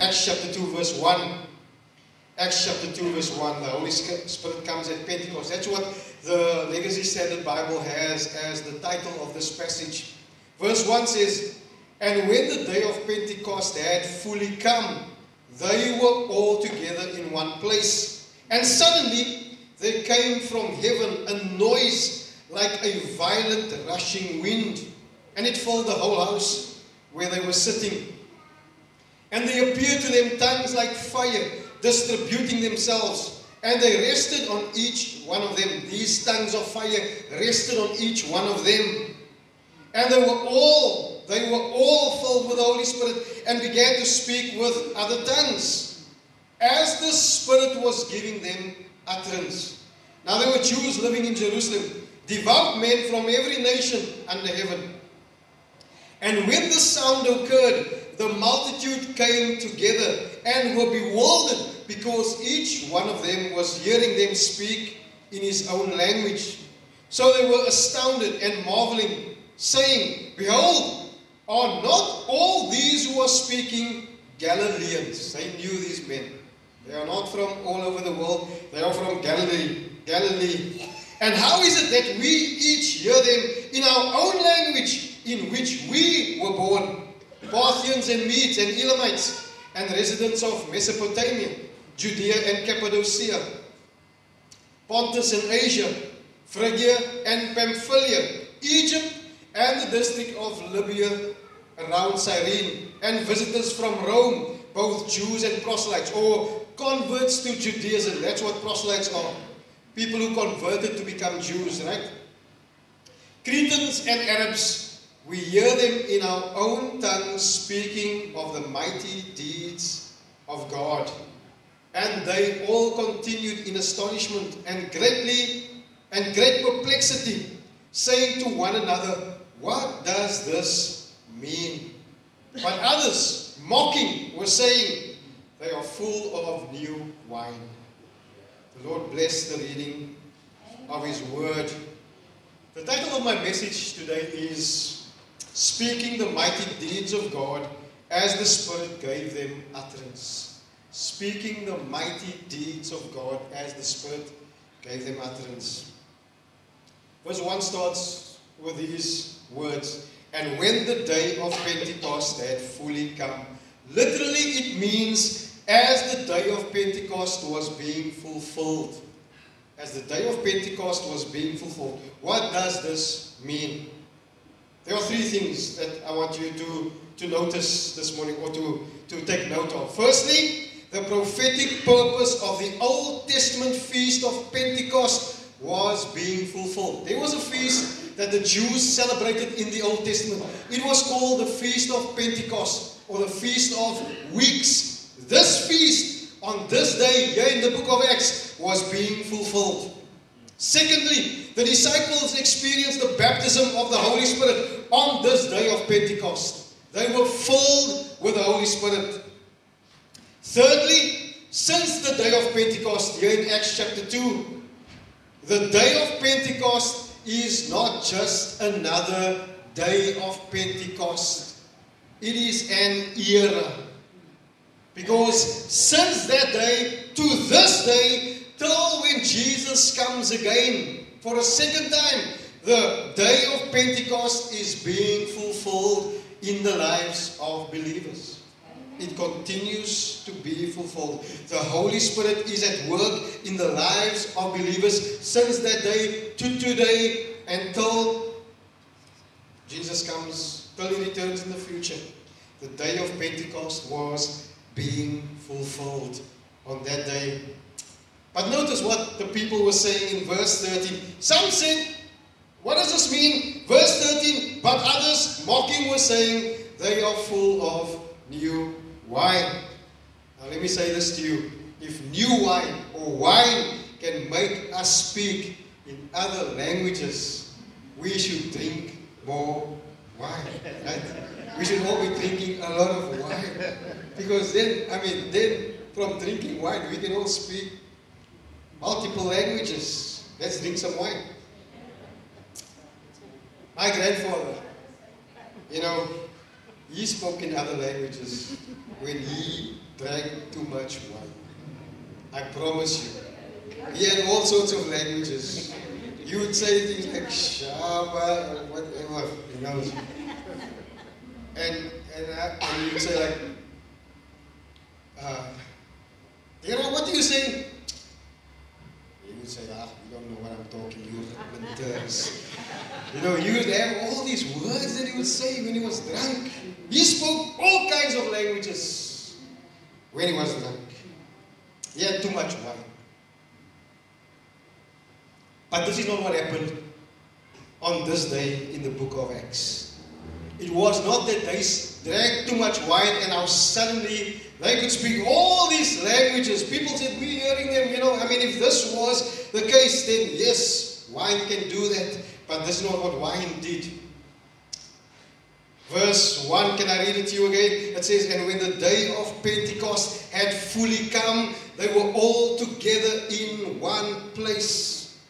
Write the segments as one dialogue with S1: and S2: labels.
S1: Acts chapter 2 verse 1. Acts chapter 2 verse 1. The Holy Spirit comes at Pentecost. That's what the Legacy Standard Bible has as the title of this passage. Verse 1 says, "And when the day of Pentecost had fully come, they were all together in one place. And suddenly there came from heaven a noise like a violent rushing wind, and it filled the whole house where they were sitting. And there appeared to them tongues like fire, distributing themselves, and they rested on each one of them." These tongues of fire rested on each one of them. "And they were all filled with the Holy Spirit and began to speak with other tongues, as the Spirit was giving them utterance." Now there were Jews living in Jerusalem, devout men from every nation under heaven. And when the sound occurred, the multitude came together and were bewildered, because each one of them was hearing them speak in his own language. So they were astounded and marveling, saying, "Behold, are not all these who are speaking Galileans?" They knew these men. They are not from all over the world. They are from Galilee. "And how is it that we each hear them in our own language in which we were born? Parthians and Medes and Elamites and residents of Mesopotamia, Judea and Cappadocia, Pontus and Asia, Phrygia and Pamphylia, Egypt and the district of Libya around Cyrene, and visitors from Rome, both Jews and proselytes," or converts to Judaism. That's what proselytes are. People who converted to become Jews, right? "Cretans and Arabs, we hear them in our own tongues speaking of the mighty deeds of God." And they all continued in astonishment and great perplexity, saying to one another, "What does this mean?" But others, mocking, were saying, "They are full of new wine." The Lord bless the reading of His Word. The title of my message today is "Speaking the Mighty Deeds of God as the Spirit gave them utterance." Speaking the mighty deeds of God as the Spirit gave them utterance. Verse 1 starts with these words, "And when the day of Pentecost had fully come." Literally it means as the day of Pentecost was being fulfilled. As the day of Pentecost was being fulfilled. What does this mean? There are three things that I want you to notice this morning, or to take note of. Firstly, the prophetic purpose of the Old Testament feast of Pentecost was being fulfilled. There was a feast that the Jews celebrated in the Old Testament. It was called the Feast of Pentecost, or the Feast of Weeks. This feast, on this day here in the book of Acts, was being fulfilled. Secondly, the disciples experienced the baptism of the Holy Spirit on this day of Pentecost. They were filled with the Holy Spirit. Thirdly, since the day of Pentecost here in Acts chapter 2, the day of Pentecost is not just another day of Pentecost. It is an era. Because since that day to this day, till when Jesus comes again for a second time, the day of Pentecost is being fulfilled in the lives of believers. It continues to be fulfilled. The Holy Spirit is at work in the lives of believers since that day to today, until Jesus comes, till He returns in the future. The day of Pentecost was being fulfilled on that day. But notice what the people were saying in verse 13. Some said, what does this mean? Verse 13, but others mocking were saying, they are full of new wine. Now let me say this to you. If new wine or wine can make us speak in other languages, we should drink more wine. Right? We should all be drinking a lot of wine. Because then from drinking wine, we can all speak multiple languages. Let's drink some wine. My grandfather, he spoke in other languages when he drank too much wine. I promise you. He had all sorts of languages. You would say things like Shaba or whatever, you know. And you would say like, what do you say? You would say, you don't know what I'm talking, you know, you would have all these words that he would say when he was drunk. He spoke all kinds of languages when he was drunk. He had too much wine. But this is not what happened on this day in the book of Acts. It was not that they drank too much wine and now suddenly they could speak all these languages. People said, we're hearing them, you know. I mean, if this was the case, then yes, wine can do that. But that's not what wine did. Verse 1, can I read it to you again? It says, and when the day of Pentecost had fully come, they were all together in one place.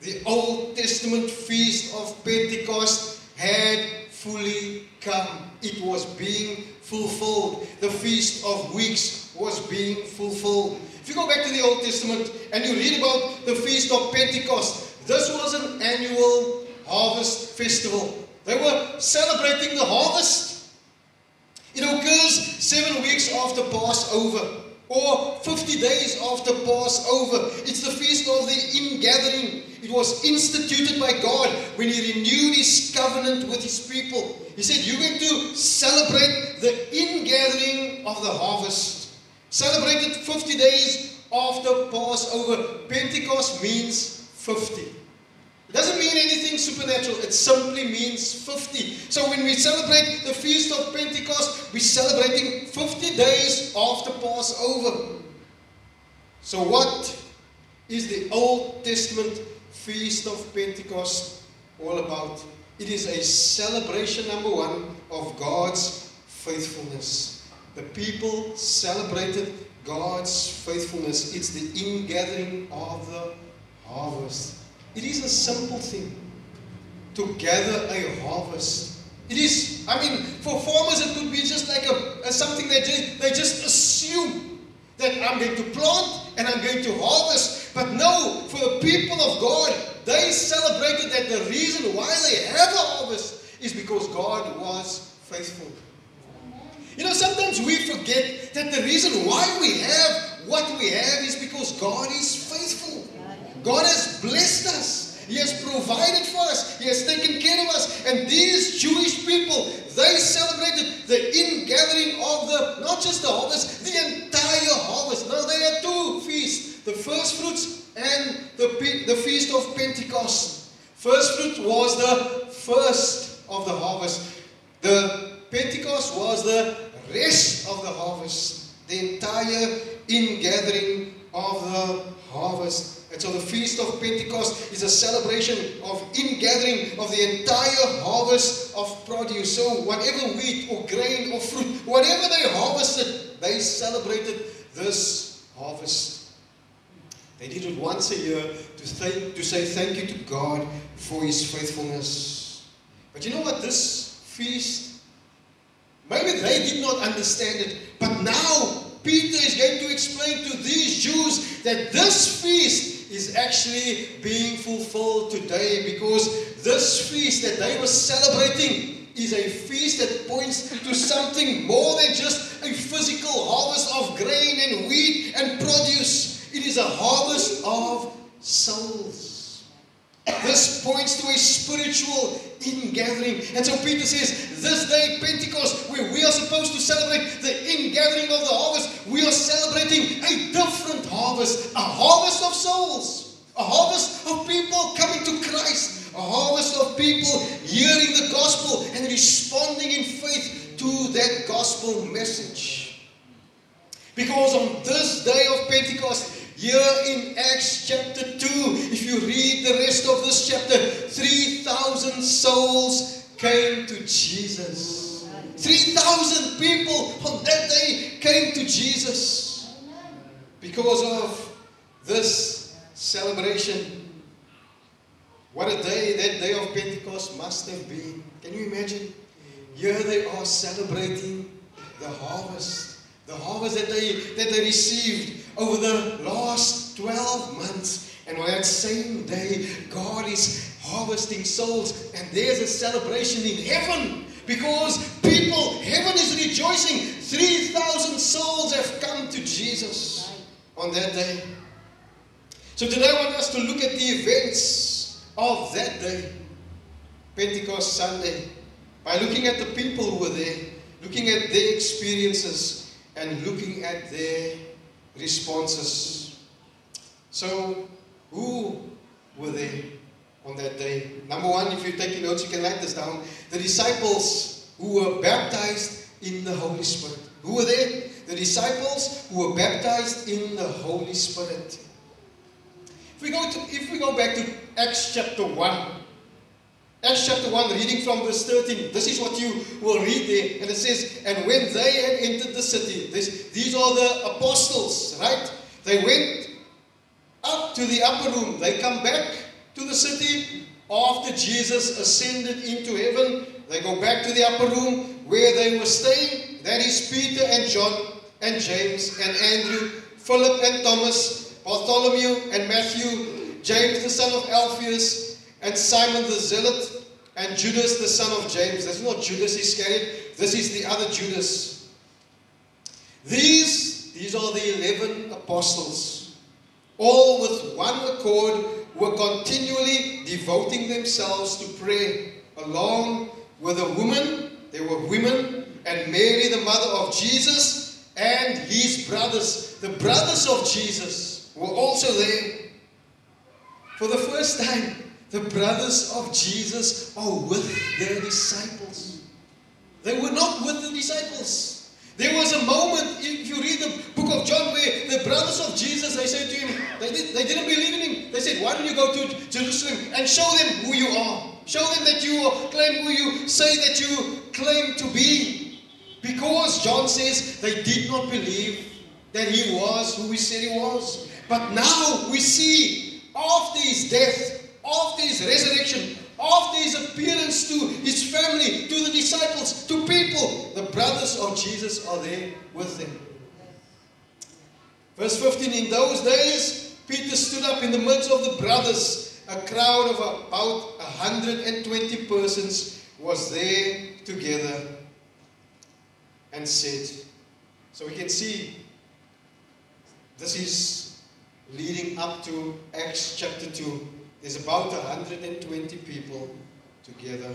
S1: The Old Testament feast of Pentecost had fully come. It was being fulfilled. The Feast of Weeks was being fulfilled. If you go back to the Old Testament and you read about the Feast of Pentecost, this was an annual harvest festival. They were celebrating the harvest. It occurs 7 weeks after Passover, or 50 days after Passover. It's the feast of the ingathering. It was instituted by God when He renewed His covenant with His people. He said, you're going to celebrate the ingathering of the harvest. Celebrate it 50 days after Passover. Pentecost means 50. It doesn't mean anything supernatural. It simply means 50. So when we celebrate the Feast of Pentecost, we're celebrating 50 days after Passover. So what is the Old Testament Feast of Pentecost all about? It is a celebration, number one, of God's faithfulness. The people celebrated God's faithfulness. It's the ingathering of the harvest. It is a simple thing to gather a harvest. It is, I mean, for farmers it could be just like something they just assume that I'm going to plant and I'm going to harvest. But no, for the people of God, they celebrated that the reason why they have a harvest is because God was faithful. You know, sometimes we forget that the reason why we have what we have is because God is faithful. God has blessed us. He has provided for us. He has taken care of us. And these Jewish people, they celebrated the ingathering of not just the harvest, the entire harvest. Now they had two feasts, the first fruits and the Feast of Pentecost. First fruit was the first of the harvest. The Pentecost was the rest of the harvest, the entire ingathering of the harvest. And so the Feast of Pentecost is a celebration of ingathering of the entire harvest of produce. So whatever wheat or grain or fruit, whatever they harvested, they celebrated this harvest. They did it once a year to say thank you to God for His faithfulness. But you know what? This feast, maybe they did not understand it, but now Peter is going to explain to these Jews that this feast is actually being fulfilled today, because this feast that they were celebrating is a feast that points to something more than just a physical harvest of grain and wheat and produce. It is a harvest of souls. This points to a spiritual ingathering. And so Peter says, this day, Pentecost, where we are supposed to celebrate the ingathering of the harvest, we are celebrating a different harvest. A harvest of souls. A harvest of people coming to Christ. A harvest of people hearing the gospel and responding in faith to that gospel message. Because on this day of Pentecost, here in Acts chapter 2, if you read the rest of this chapter, 3,000 souls came to Jesus. 3,000 people on that day came to Jesus because of this celebration. What a day that day of Pentecost must have been. Can you imagine? Here they are celebrating the harvest harvest that they received over the last 12 months. And on that same day, God is harvesting souls. And there's a celebration in heaven. Because heaven is rejoicing. 3,000 souls have come to Jesus on that day. So today I want us to look at the events of that day, Pentecost Sunday, by looking at the people who were there, looking at their experiences, and looking at their responses. So, who were there on that day? Number one, if you're taking notes, you can write this down. The disciples who were baptized in the Holy Spirit. Who were there? The disciples who were baptized in the Holy Spirit. If we go back to Acts chapter 1. Acts chapter 1, reading from verse 13. This is what you will read there. And it says, and when they had entered the city, these are the apostles, right? They went up to the upper room. They come back to the city after Jesus ascended into heaven. They go back to the upper room where they were staying. That is Peter and John and James and Andrew, Philip and Thomas, Bartholomew and Matthew, James the son of Alphaeus, and Simon the Zealot, and Judas the son of James. That's not Judas Iscariot. This is the other Judas. These are the 11 apostles, all with one accord, were continually devoting themselves to prayer, along with the women. There were women, and Mary, the mother of Jesus, and his brothers. The brothers of Jesus were also there. For the first time, the brothers of Jesus are with their disciples. They were not with the disciples. There was a moment, if you read the book of John, where the brothers of Jesus, they said to him, they didn't believe in him. They said, why don't you go to Jerusalem and show them who you are? Show them that you claim who you say that you claim to be. Because John says they did not believe that he was who he said he was. But now we see, after his death, after his resurrection, after his appearance to his family, to the disciples, to people, the brothers of Jesus are there with them. Verse 15, in those days, Peter stood up in the midst of the brothers. A crowd of about 120 persons was there together, and said, so we can see this is leading up to Acts chapter 2. There's about 120 people together.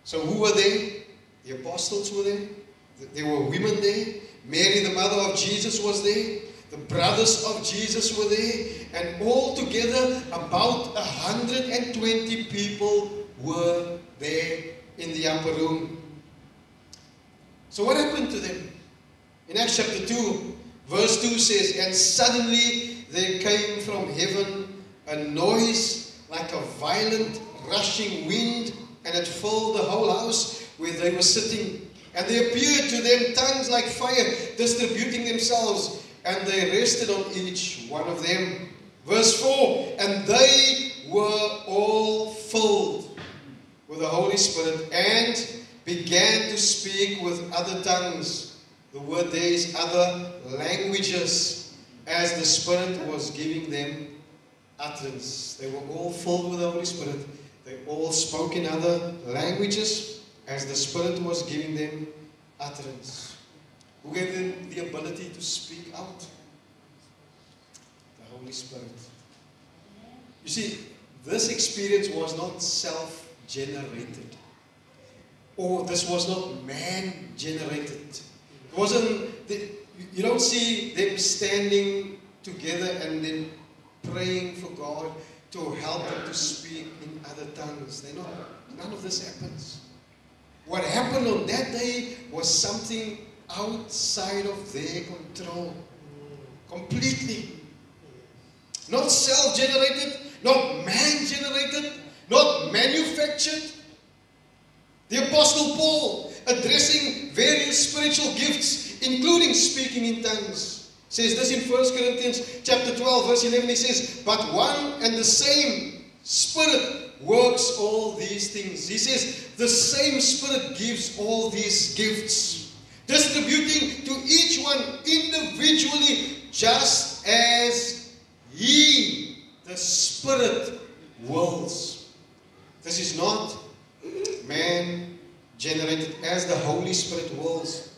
S1: So who were there? The apostles were there. There were women there. Mary, the mother of Jesus, was there. The brothers of Jesus were there. And all together, about 120 people were there in the upper room. So what happened to them? In Acts chapter 2, verse 2 says, and suddenly there came from heaven a noise like a violent rushing wind, and it filled the whole house where they were sitting. And there appeared to them tongues like fire, distributing themselves, and they rested on each one of them. Verse 4, and they were all filled with the Holy Spirit, and began to speak with other tongues. The word there is other languages, as the Spirit was giving them utterance. They were all filled with the Holy Spirit. They all spoke in other languages as the Spirit was giving them utterance. Who gave them the ability to speak out? The Holy Spirit. You see, this experience was not self-generated, or this was not man-generated. It wasn't. You don't see them standing together and then praying for God to help them to speak in other tongues. None of this happens. What happened on that day was something outside of their control. Completely. Not self-generated, not man-generated, not manufactured. The Apostle Paul, addressing various spiritual gifts, including speaking in tongues, says this in 1 Corinthians chapter 12, verse 11. He says, but one and the same Spirit works all these things. He says, the same Spirit gives all these gifts, distributing to just as He, the Spirit, wills. This is not man-generated, as the Holy Spirit wills.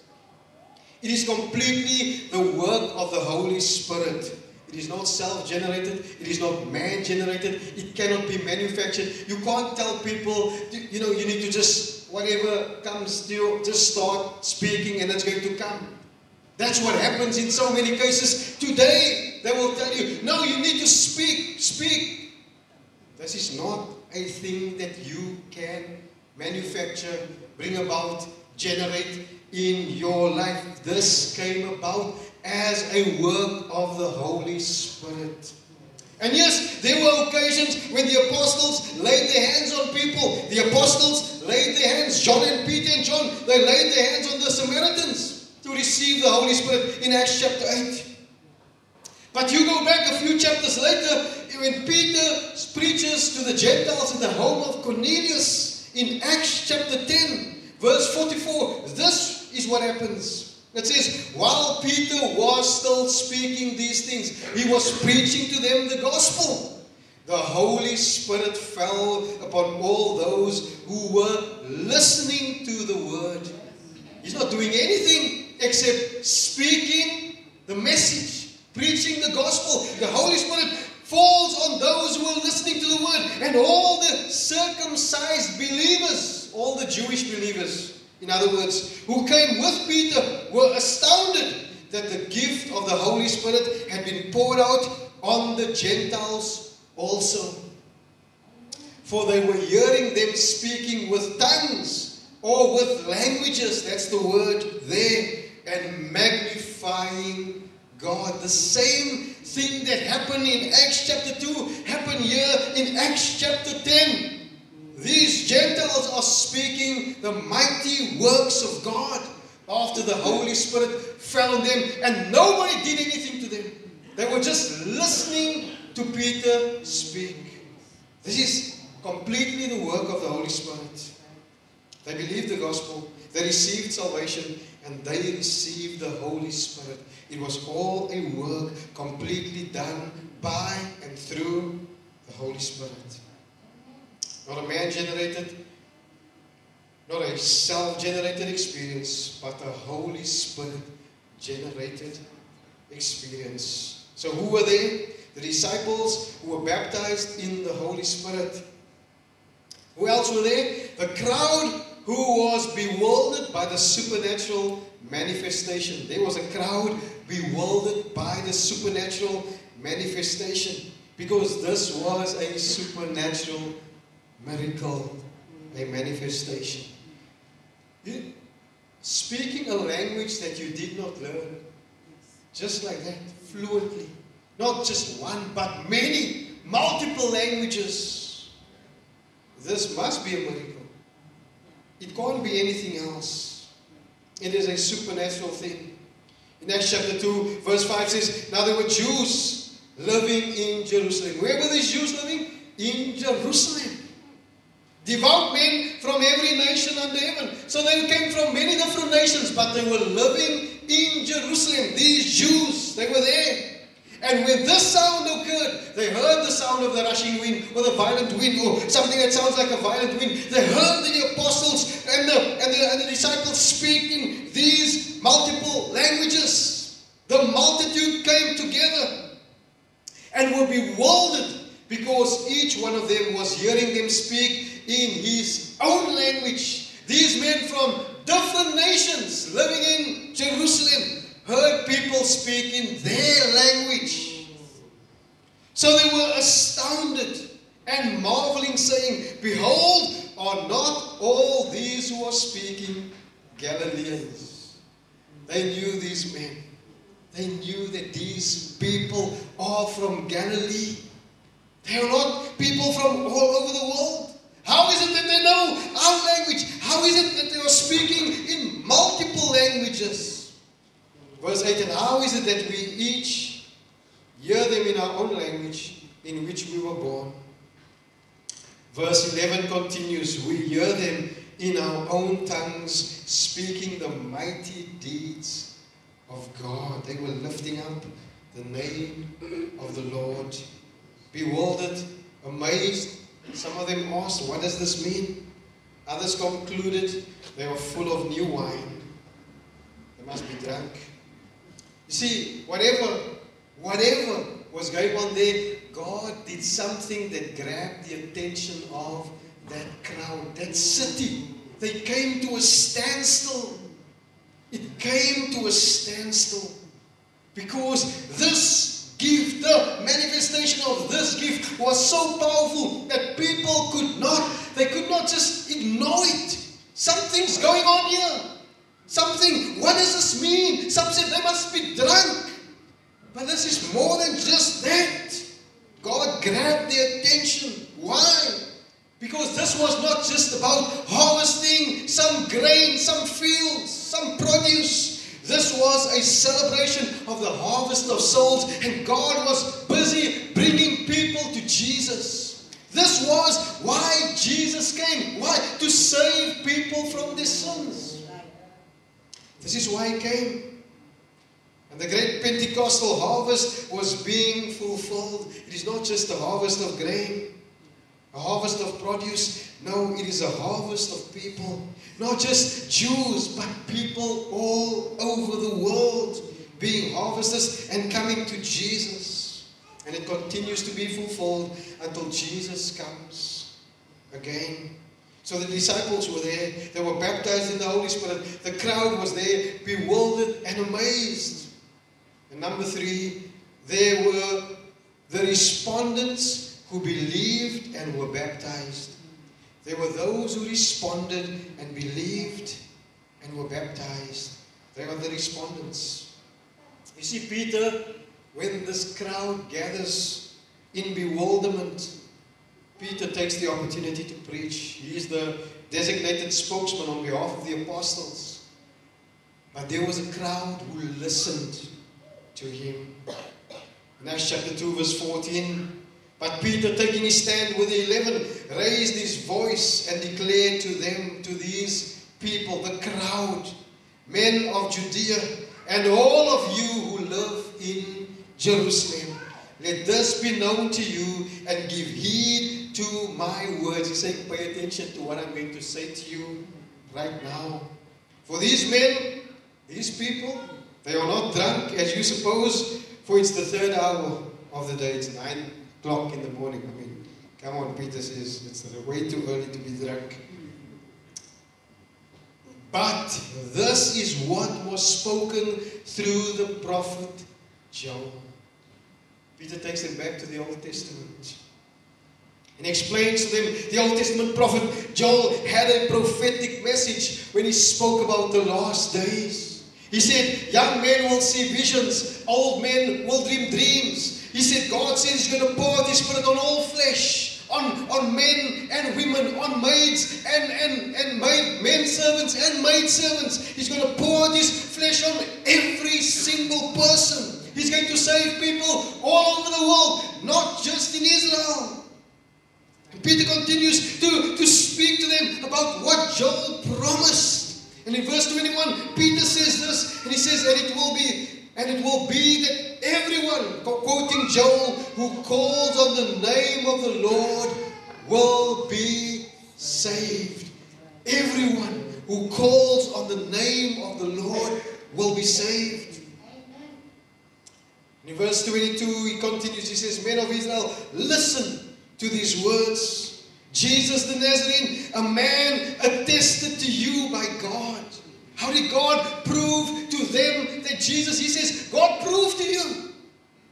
S1: It is completely the work of the Holy Spirit. It is not self-generated. It is not man-generated. It cannot be manufactured. You can't tell people, you need to just, whatever comes to you, just start speaking and it's going to come. That's what happens in so many cases. Today, they will tell you, no, you need to speak. This is not a thing that you can manufacture, bring about, generate in your life. This came about as a work of the Holy Spirit. And yes, there were occasions when the apostles laid their hands on people. The apostles laid their hands, John and Peter and John, they laid their hands on the Samaritans to receive the Holy Spirit in Acts chapter 8. But you go back a few chapters later, when Peter preaches to the Gentiles in the home of Cornelius in Acts chapter 10, verse 44, this is what happens. It says, while Peter was still speaking these things, he was preaching to them the gospel. The Holy Spirit fell upon all those who were listening to the word. He's not doing anything except speaking the message, preaching the gospel. The Holy Spirit falls on those who are listening to the word, and all the circumcised believers, all the Jewish believers, in other words, who came with Peter, were astounded that the gift of the Holy Spirit had been poured out on the Gentiles also. For they were hearing them speaking with tongues or with languages, that's the word there, and magnifying God. The same thing that happened in Acts chapter 2 happened here in Acts chapter 10. These Gentiles are speaking the mighty works of God after the Holy Spirit fell on them, and nobody did anything to them. They were just listening to Peter speak. This is completely the work of the Holy Spirit. They believed the gospel, they received salvation, and they received the Holy Spirit. It was all a work completely done by and through the Holy Spirit. Not a man-generated, not a self-generated experience, but a Holy Spirit-generated experience. So who were there? The disciples who were baptized in the Holy Spirit. Who else were there? The crowd who was bewildered by the supernatural manifestation. There was a crowd bewildered by the supernatural manifestation, because this was a supernatural miracle, a manifestation. Speaking a language that you did not learn, just like that, fluently. Not just one, but many, multiple languages. This must be a miracle. It can't be anything else. It is a supernatural thing. In Acts chapter 2, verse 5 says, now there were Jews living in Jerusalem. Where were these Jews living? In Jerusalem. Devout men from every nation under heaven. So they came from many different nations, but they were living in Jerusalem. These Jews, they were there. And when this sound occurred, they heard the sound of the rushing wind, or the violent wind, or something that sounds like a violent wind. They heard the apostles and the disciples speak in these multiple languages. The multitude came together and were bewildered, because each one of them was hearing them speak in his own language. These men from different nations living in Jerusalem heard people speak in their language. So they were astounded and marveling, saying, behold, are not all these who are speaking Galileans? They knew these men. They knew that these people are from Galilee. They are not people from all over the world. How is it that they know our language? How is it that they are speaking in multiple languages? Verse 8, and how is it that we each hear them in our own language in which we were born? Verse 11 continues, we hear them in our own tongues, speaking the mighty deeds of God. They were lifting up the name of the Lord. Bewildered, amazed, some of them asked, what does this mean? Others concluded they are full of new wine. They must be drunk. You see, whatever was going on there, God did something that grabbed the attention of that crowd, that city. They came to a standstill. It came to a standstill because this gift, the manifestation of this gift was so powerful that people could not just ignore it. Something's going on here. What does this mean? Some said they must be drunk. But this is more than just that. God grabbed their attention. Why? Because this was not just about harvesting some grain, some fields, some produce. This was a celebration of the harvest of souls, and God was busy bringing people to Jesus. This was why Jesus came. Why? To save people from their sins. This is why He came. And the great Pentecostal harvest was being fulfilled. It is not just a harvest of grain, a harvest of produce. No, it is a harvest of people. Not just Jews, but people all over the world being harvested and coming to Jesus. And it continues to be fulfilled until Jesus comes again. So the disciples were there. They were baptized in the Holy Spirit. The crowd was there, bewildered and amazed. And number 3, there were the respondents who believed and were baptized. There were those who responded and believed and were baptized. They are the respondents. You see, Peter, when this crowd gathers in bewilderment, Peter takes the opportunity to preach. He is the designated spokesman on behalf of the apostles. But there was a crowd who listened to him. In Acts chapter 2 verse 14, but Peter, taking his stand with the 11, raised his voice and declared to them, to these people, the crowd, men of Judea, and all of you who live in Jerusalem, let this be known to you, and give heed to my words. He's saying, pay attention to what I'm going to say to you right now. For these men, these people, they are not drunk as you suppose, for it's the 3rd hour of the day. It's 9 o'clock in the morning. I mean, come on, Peter says it's way too early to be drunk. But this is what was spoken through the prophet Joel. Peter takes them back to the Old Testament and explains to them the Old Testament prophet Joel had a prophetic message when he spoke about the last days. He said, young men will see visions, old men will dream dreams. He said, God says He's going to pour out His Spirit on all flesh, on men and women, on maids and men servants and maid servants. He's going to pour out His flesh on every single person. He's going to save people all over the world, not just in Israel. And Peter continues to speak to them about what Joel promised. And in verse 21, Peter says this, and he says, and it will be that everyone, quoting Joel, who calls on the name of the Lord will be saved. Everyone who calls on the name of the Lord will be saved. In verse 22, he continues, he says, men of Israel, listen to these words. Jesus the Nazarene, a man attested to you by God. How did God prove to them that Jesus, he says, God proved to you.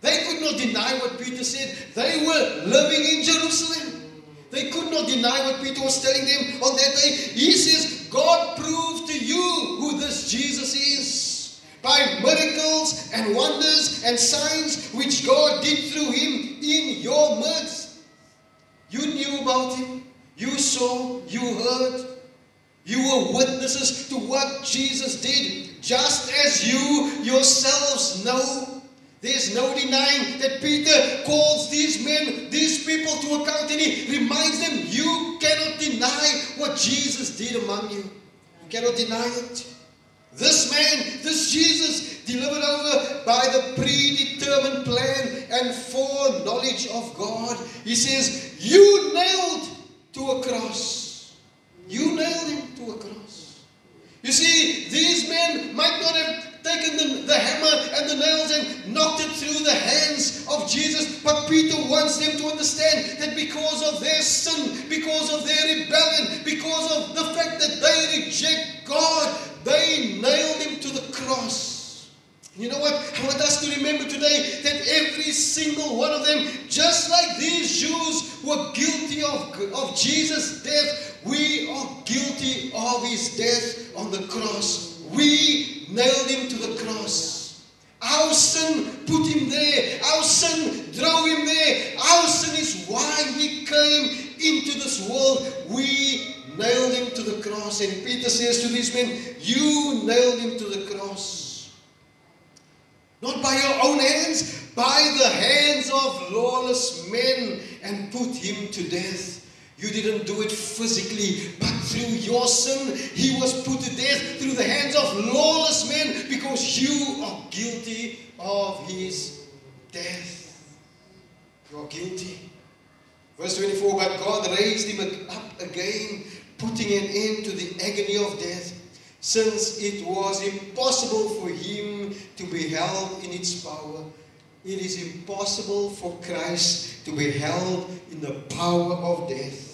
S1: They could not deny what Peter said. They were living in Jerusalem. They could not deny what Peter was telling them on that day. He says, God proved to you who this Jesus is. By miracles and wonders and signs which God did through Him in your midst. You knew about Him. You saw, you heard. You were witnesses to what Jesus did. Just as you yourselves know. There's no denying that Peter calls these men, these people to account, and he reminds them, you cannot deny what Jesus did among you. You cannot deny it. This man, this Jesus, delivered over by the predetermined plan and foreknowledge of God. He says, you nailed to a cross. You nailed him to a cross. You see, these men might not have taken the hammer and the nails and knocked it through the hands of Jesus, but Peter wants them to understand that because of their sin, because of their rebellion, because of the fact that they reject God, they nailed him to the cross. You know what? I want us to remember today that every single one of them, just like these Jews were guilty of Jesus' death, we are guilty of his death on the cross. We nailed him to the cross. Our sin put him there. Our sin drove him there. Our sin is why he came into this world. We nailed him to the cross. And Peter says to these men, you nailed him to the cross. Not by your own hands, by the hands of lawless men, and put him to death. You didn't do it physically, but through your sin, he was put to death through the hands of lawless men because you are guilty of his death. You are guilty. Verse 24, but God raised him up again, putting an end to the agony of death, since it was impossible for him to be held in its power. It is impossible for Christ to be held in the power of death.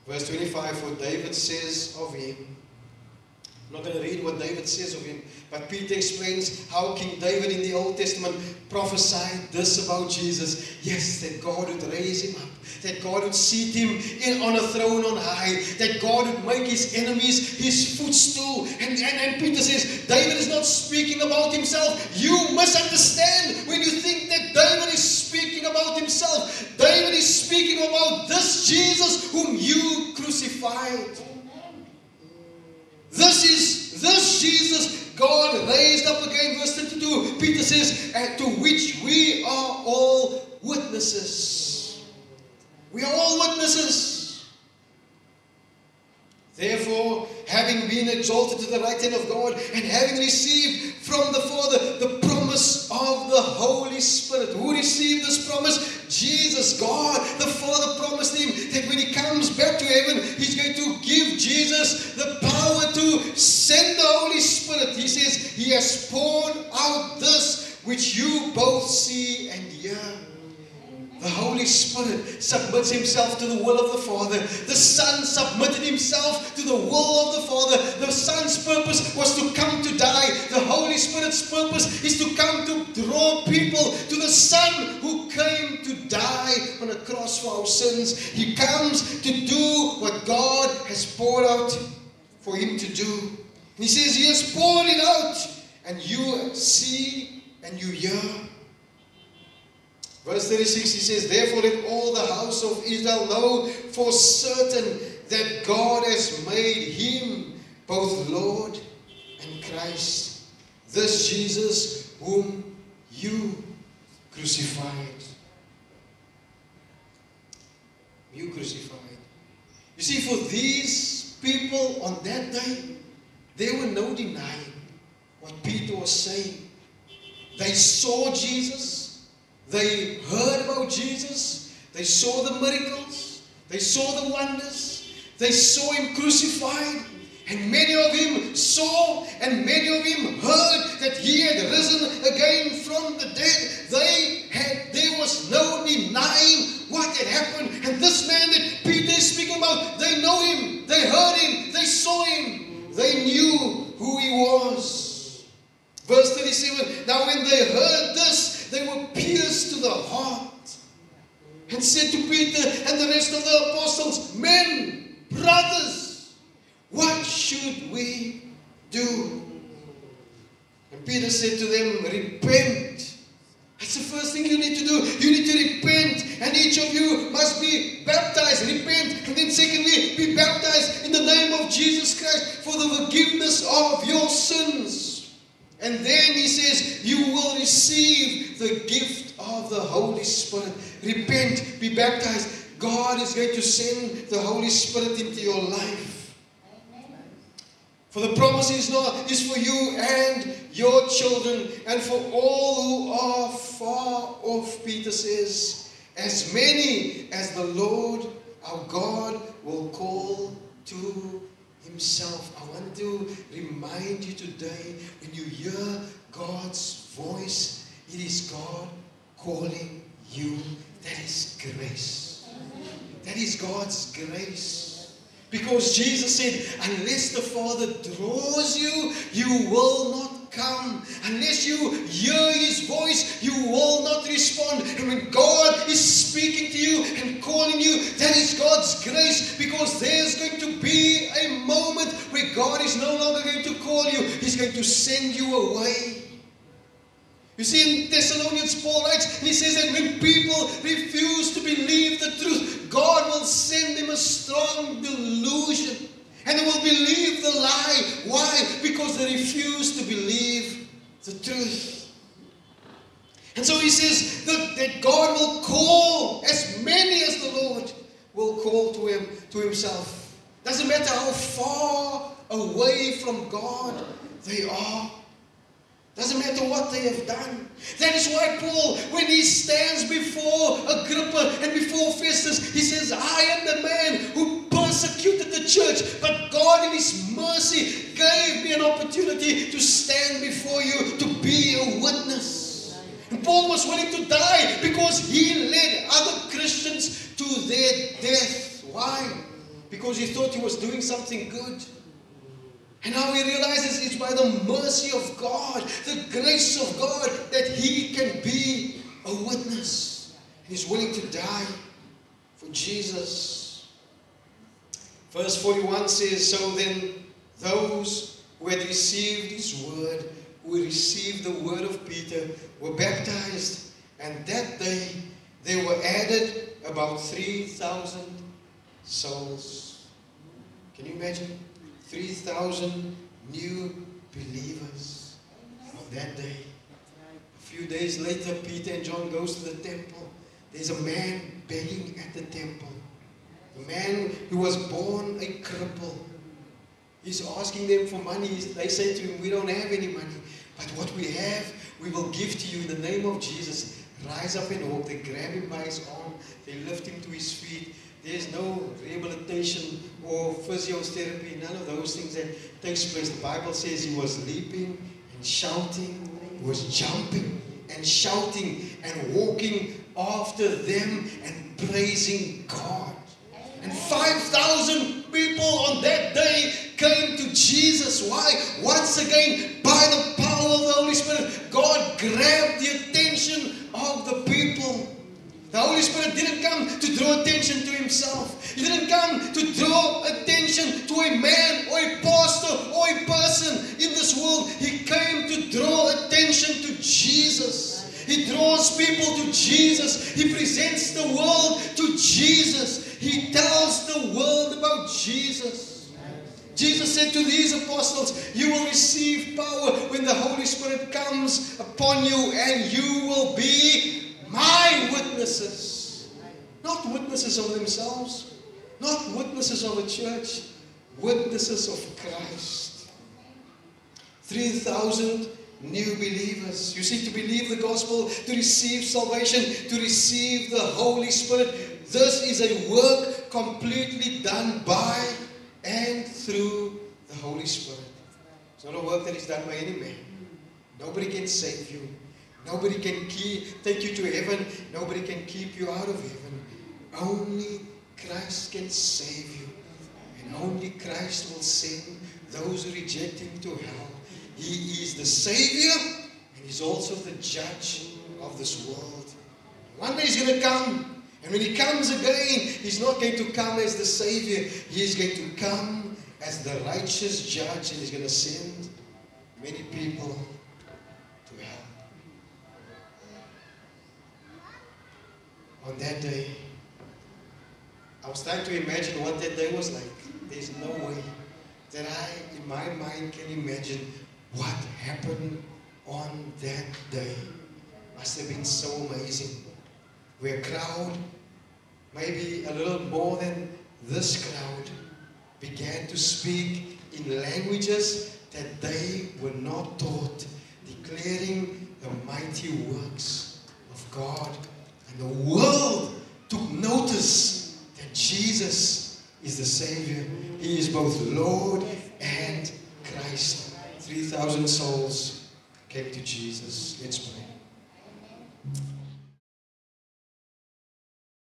S1: Verse 25, for David says of him, I'm not going to read what David says of him, but Peter explains how King David in the Old Testament prophesied this about Jesus. Yes, that God would raise him up, that God would seat him on a throne on high, that God would make his enemies his footstool. And Peter says, David is not speaking about himself. You misunderstand when you think that David is speaking about himself. David is speaking about this Jesus whom you crucified. This Jesus God raised up again. Verse 32, Peter says, and to which we are all witnesses. We are all witnesses. Therefore, having been exalted to the right hand of God, and having received from the Father the promise of the Holy Spirit. Who received this promise? Jesus. God, the Father promised him that when he comes back to heaven, he's going to give Jesus the power to send the Holy Spirit. He says, he has poured out this which you both see and hear. The Holy Spirit submits himself to the will of the Father. The Son submitted himself to the will of the Father. The Son's purpose was to come to die. The Holy Spirit's purpose is to come to draw people to the Son who came to die on a cross for our sins. He comes to do what God has poured out for him to do. He says he has poured it out, and you see and you hear. Verse 36, he says, therefore let all the house of Israel know for certain that God has made him both Lord and Christ, this Jesus whom you crucified. You crucified. You see, for these people on that day, there were no denying what Peter was saying. They saw Jesus. They heard about Jesus. They saw the miracles. They saw the wonders. They saw him crucified. And many of them saw and many of them heard that he had risen again from the dead. There was no denying what had happened. And this man that Peter is speaking about, they know him. They heard him. They saw him. They knew who he was. Verse 37, now when they heard this, they were pierced to the heart and said to Peter and the rest of the apostles, men, brothers, what should we do? And Peter said to them, repent. That's the first thing you need to do. You need to repent, and each of you must be baptized. Repent, and then secondly, be baptized in the name of Jesus Christ for the forgiveness of your sins. And then he says, you will receive the gift of the Holy Spirit. Repent, be baptized. God is going to send the Holy Spirit into your life. Amen. For the promise is for you and your children, and for all who are far off, Peter says, as many as the Lord our God will call to Himself. I want to remind you today, when you hear God's voice, it is God calling you. That is grace. That is God's grace. Because Jesus said, unless the Father draws you, you will not come. Unless you hear His voice, you will not respond. And when God is speaking to you and calling you, that is God's grace. Because there's going to be a moment where God is no longer going to call you. He's going to send you away. You see, in Thessalonians, Paul writes, and he says that when people refuse to believe the truth, God will send them a strong delusion. And they will believe the lie. Why? Because they refuse to believe the truth. And so he says that God will call as many as the Lord will call to Himself. Doesn't matter how far away from God they are. Doesn't matter what they have done. That is why Paul, when he stands before Agrippa and before Festus, he says, I am the man who persecuted the church, but God in His mercy gave me an opportunity to stand before you, to be a witness. And Paul was willing to die because he led other Christians to their death. Why? Because he thought he was doing something good. And now he realizes it's by the mercy of God, the grace of God, that he can be a witness. He's willing to die for Jesus. Verse 41 says, so then those who had received His word, who received the word of Peter, were baptized. And that day there were added about 3,000 souls. Can you imagine? 3,000 new believers on that day. A few days later, Peter and John goes to the temple. There's a man begging at the temple. A man who was born a cripple. He's asking them for money. They say to him, we don't have any money. But what we have, we will give to you in the name of Jesus. Rise up and walk. They grab him by his arm. They lift him to his feet. There's no rehabilitation or physiotherapy, none of those things that takes place. The Bible says he was leaping and shouting, he was jumping and shouting and walking after them and praising God. And 5,000 people on that day came to Jesus. Why? Once again, by the power of the Holy Spirit, God grabbed the attention of the people. The Holy Spirit didn't come to draw attention to Himself. He didn't come to draw attention to a man or a pastor or a person in this world. He came to draw attention to Jesus. He draws people to Jesus. He presents the world to Jesus. He tells the world about Jesus. Jesus said to these apostles, you will receive power when the Holy Spirit comes upon you, and you will be my witnesses. Not witnesses of themselves, not witnesses of a church, witnesses of Christ. 3,000 new believers. You see, to believe the gospel, to receive salvation, to receive the Holy Spirit, this is a work completely done by and through the Holy Spirit. It's not a work that is done by any man. Nobody can save you. Nobody can take you to heaven. Nobody can keep you out of heaven. Only Christ can save you. And only Christ will send those who reject Him to hell. He is the Savior, and He's also the judge of this world. One day He's going to come. And when He comes again, He's not going to come as the Savior. He is going to come as the righteous judge, and He's going to send many people to hell. On that day, I was trying to imagine what that day was like. There's no way that I, in my mind, can imagine what happened on that day. Must have been so amazing. Where a crowd, maybe a little more than this crowd, began to speak in languages that they were not taught, declaring the mighty works of God. And the world took notice that Jesus is the Savior. He is both Lord and Christ. 3,000 souls came to Jesus. Let's pray.